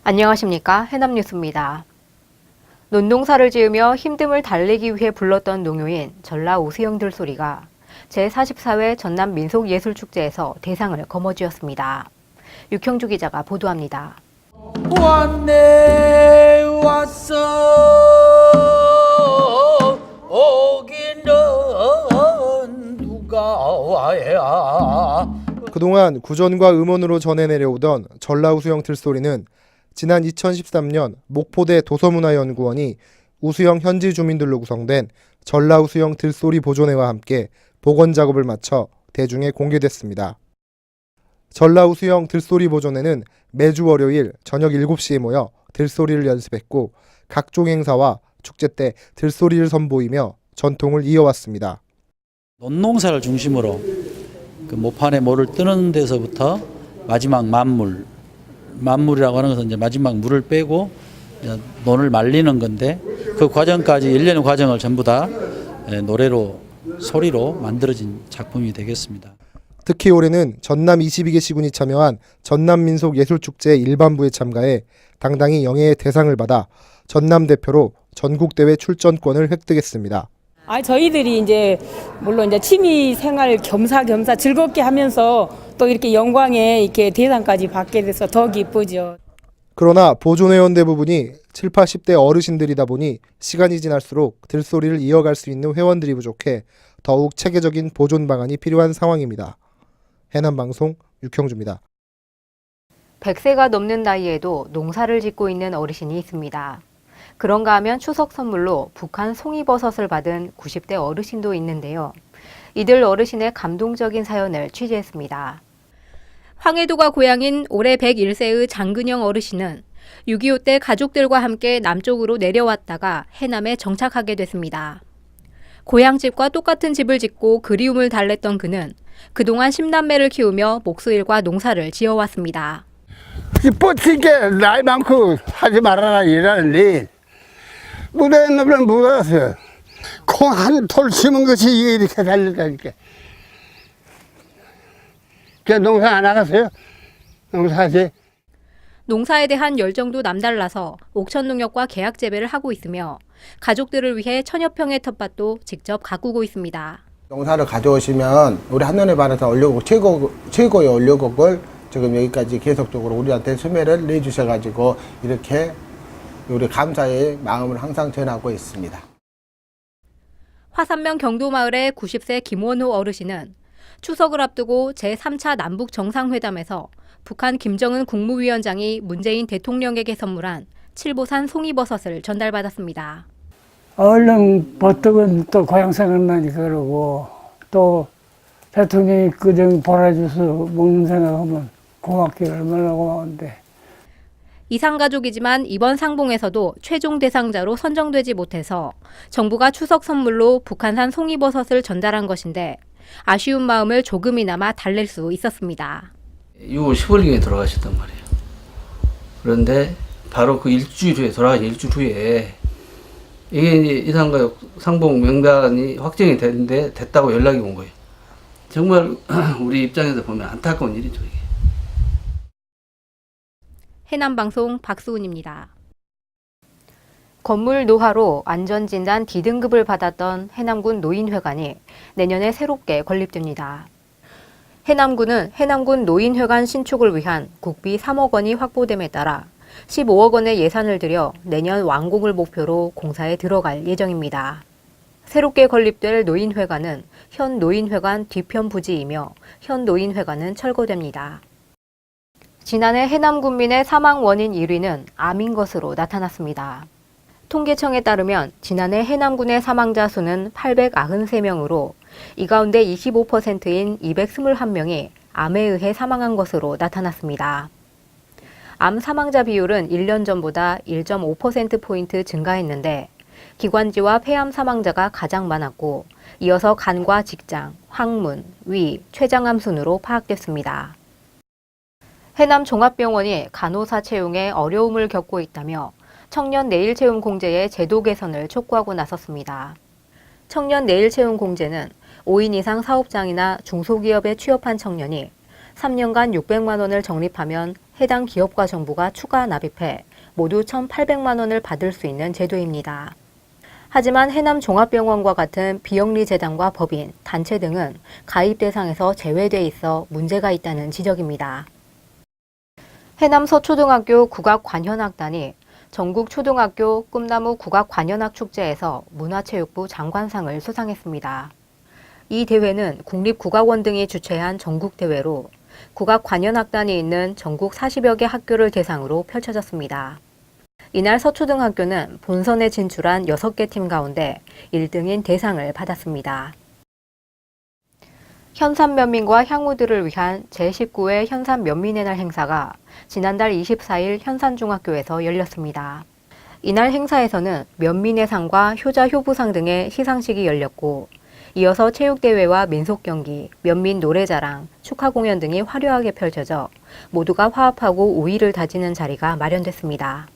안녕하십니까. 해남뉴스입니다. 논농사를 지으며 힘듦을 달래기 위해 불렀던 농요인 전라 우수영 들소리가 제44회 전남 민속예술축제에서 대상을 거머쥐었습니다. 육형주 기자가 보도합니다. 왔네 왔어 오기는 누가 와야. 그동안 구전과 음원으로 전해 내려오던 전라우수영 들소리는 지난 2013년 목포대 도서문화연구원이 우수영 현지 주민들로 구성된 전라우수영 들소리 보존회와 함께 복원 작업을 마쳐 대중에 공개됐습니다. 전라우수영 들소리 보존회는 매주 월요일 저녁 7시에 모여 들소리를 연습했고 각종 행사와 축제 때 들소리를 선보이며 전통을 이어왔습니다. 논농사를 중심으로 그 모판에 모를 뜨는 데서부터 마지막 만물이라고 하는 것은 이제 마지막 물을 빼고 논을 말리는 건데 그 과정까지 일련의 과정을 전부 다 노래로 소리로 만들어진 작품이 되겠습니다. 특히 올해는 전남 22개 시군이 참여한 전남민속예술축제 일반부에 참가해 당당히 영예의 대상을 받아 전남 대표로 전국대회 출전권을 획득했습니다. 저희들이 이제 물론 이제 취미 생활 겸사겸사 즐겁게 하면서 또 이렇게 영광에 이렇게 대상까지 받게 돼서 더 기쁘죠. 그러나 보존회원 대부분이 7, 80대 어르신들이다 보니 시간이 지날수록 들소리를 이어갈 수 있는 회원들이 부족해 더욱 체계적인 보존 방안이 필요한 상황입니다. 해남방송 육형주입니다. 100세가 넘는 나이에도 농사를 짓고 있는 어르신이 있습니다. 그런가 하면 추석 선물로 북한 송이버섯을 받은 90대 어르신도 있는데요. 이들 어르신의 감동적인 사연을 취재했습니다. 황해도가 고향인 올해 101세의 장근영 어르신은 6.25 때 가족들과 함께 남쪽으로 내려왔다가 해남에 정착하게 됐습니다. 고향집과 똑같은 집을 짓고 그리움을 달랬던 그는 그동안 10남매를 키우며 목수일과 농사를 지어왔습니다. 뻗치게 나이 많고 하지 말아라 이러는데 무대에 넣으면 못 알았어요. 콩 한 톨 심은 것이 이게 이렇게 달렸다니까. 그냥 농사 안 하겠어요? 농사하지? 농사에 대한 열정도 남달라서 옥천농협과 계약 재배를 하고 있으며 가족들을 위해 천여평의 텃밭도 직접 가꾸고 있습니다. 농사를 가져오시면 우리 한눈에 반해서 올려곡 최고의 올려곡을 지금 여기까지 계속적으로 우리한테 수매를 내주셔가지고 이렇게 우리 감사의 마음을 항상 전하고 있습니다. 화산면 경도마을의 90세 김원호 어르신은 추석을 앞두고 제3차 남북 정상회담에서 북한 김정은 국무위원장이 문재인 대통령에게 선물한 칠보산 송이버섯을 전달받았습니다. 얼른 버떡은 또 고향 생각나니 그러고 또 대통령이 그정 보내줘서 먹는 생각하면 고맙기 얼마나 고마운데. 이상가족이지만 이번 상봉에서도 최종 대상자로 선정되지 못해서 정부가 추석 선물로 북한산 송이버섯을 전달한 것인데 아쉬운 마음을 조금이나마 달랠 수 있었습니다. 6월 15일경에 돌아가셨단 말이에요. 그런데 바로 그 일주일 후에 돌아가신 일주일 후에 이게 이제 이상가족 상봉 명단이 확정이 됐다고 연락이 온 거예요. 정말 우리 입장에서 보면 안타까운 일이죠, 이게. 해남방송 박수은입니다. 건물 노화로 안전진단 D등급을 받았던 해남군 노인회관이 내년에 새롭게 건립됩니다. 해남군은 해남군 노인회관 신축을 위한 국비 3억 원이 확보됨에 따라 15억 원의 예산을 들여 내년 완공을 목표로 공사에 들어갈 예정입니다. 새롭게 건립될 노인회관은 현 노인회관 뒤편 부지이며 현 노인회관은 철거됩니다. 지난해 해남 군민의 사망 원인 1위는 암인 것으로 나타났습니다. 통계청에 따르면 지난해 해남군의 사망자 수는 893명으로 이 가운데 25%인 221명이 암에 의해 사망한 것으로 나타났습니다. 암 사망자 비율은 1년 전보다 1.5%포인트 증가했는데 기관지와 폐암 사망자가 가장 많았고 이어서 간과 직장, 항문, 위, 췌장암 순으로 파악됐습니다. 해남 종합병원이 간호사 채용에 어려움을 겪고 있다며 청년 내일 채용 공제의 제도 개선을 촉구하고 나섰습니다. 청년 내일 채용 공제는 5인 이상 사업장이나 중소기업에 취업한 청년이 3년간 600만 원을 적립하면 해당 기업과 정부가 추가 납입해 모두 1,800만 원을 받을 수 있는 제도입니다. 하지만 해남종합병원과 같은 비영리 재단과 법인, 단체 등은 가입 대상에서 제외돼 있어 문제가 있다는 지적입니다. 해남서초등학교 국악관현악단이 전국초등학교 꿈나무 국악관현악 축제에서 문화체육부 장관상을 수상했습니다. 이 대회는 국립국악원 등이 주최한 전국대회로 국악관현악단이 있는 전국 40여 개 학교를 대상으로 펼쳐졌습니다. 이날 서초등학교는 본선에 진출한 6개 팀 가운데 1등인 대상을 받았습니다. 현산면민과 향후들을 위한 제19회 현산면민의 날 행사가 지난달 24일 현산중학교에서 열렸습니다. 이날 행사에서는 면민의 상과 효자 효부상 등의 시상식이 열렸고 이어서 체육대회와 민속경기, 면민 노래자랑, 축하공연 등이 화려하게 펼쳐져 모두가 화합하고 우위를 다지는 자리가 마련됐습니다.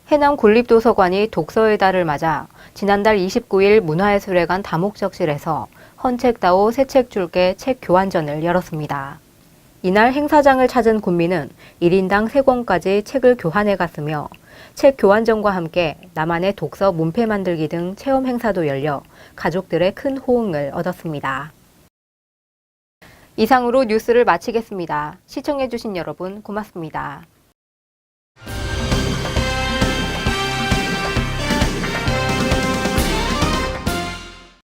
해남국립도서관이 독서의 달을 맞아 지난달 29일 문화예술회관 다목적실에서 헌책다오 새책줄게 책 교환전을 열었습니다. 이날 행사장을 찾은 군민은 1인당 3권까지 책을 교환해 갔으며 책 교환전과 함께 나만의 독서 문패 만들기 등 체험 행사도 열려 가족들의 큰 호응을 얻었습니다. 이상으로 뉴스를 마치겠습니다. 시청해주신 여러분 고맙습니다.